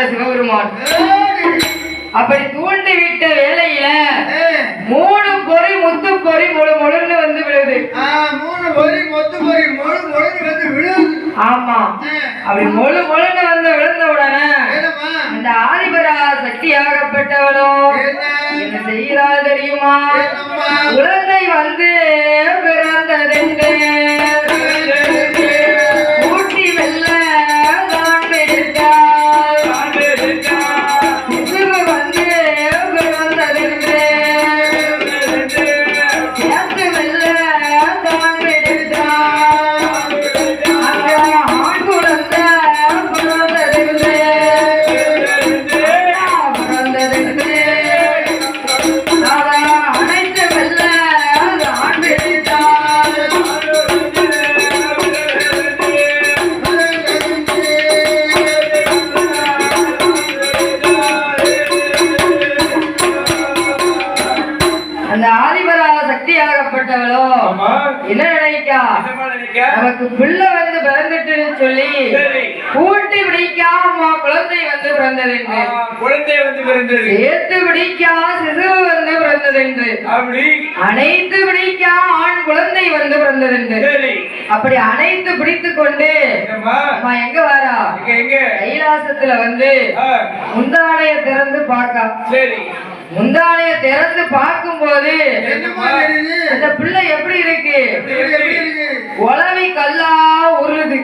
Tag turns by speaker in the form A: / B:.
A: சிவபெருமான். அப்படி தூண்டி விட்ட வேலையில 3 பொறி முத்து பொறி முழு முழுன்னு வந்து விழுது.
B: 3 பொறி முத்து பொறி முழு முழுன்னு வந்து விழுது.
A: ஆமா, அப்படி முழு முழுன்னு வந்து விழுந்த உடனே அந்த ஆதிபரா சக்தியாகப்பட்டவளோ என்ன செய்கிறாள் தெரியுமா? குழந்தை வந்து பிறந்ததென்று ஊட்டி வெல்ல தான் எடுத்தாள். சிசுவு வந்து பிறந்ததென்று சேர்த்து வெல்ல தான் எடுத்தாள். அந்த ஆண் குழந்தை பிறந்ததென்று அனைத்து வெல்ல ஆண் எடுத்தாள். அந்த ஆதிபரா சக்தியாகப்பட்டவளோ என்ன நினைக்கா? நமக்கு பிள்ளை வந்து பிறந்துட்டுன்னு சொல்லி கூட்டி பிடிக்காம குழந்தை வந்து பிறந்ததென்று,
B: குழந்தை வந்து பிறந்தது.
A: சேர்த்து பிடிக்கா சிசுவு வந்து பிறந்ததென்று,
B: அப்படி
A: அனைத்து பிடிக்கா ஆண் குழந்தை வந்து பிறந்ததென்று. அப்படி அனைத்து பிடித்து கொண்டு அம்மா எங்க வரா? கைலாசத்துல வந்து முந்தானைய திறந்து பார்க்கா. முந்தானைய திறந்து பார்க்கும் போது அந்த பிள்ளை எப்படி இருக்கு? உளவி கல்லா உருது.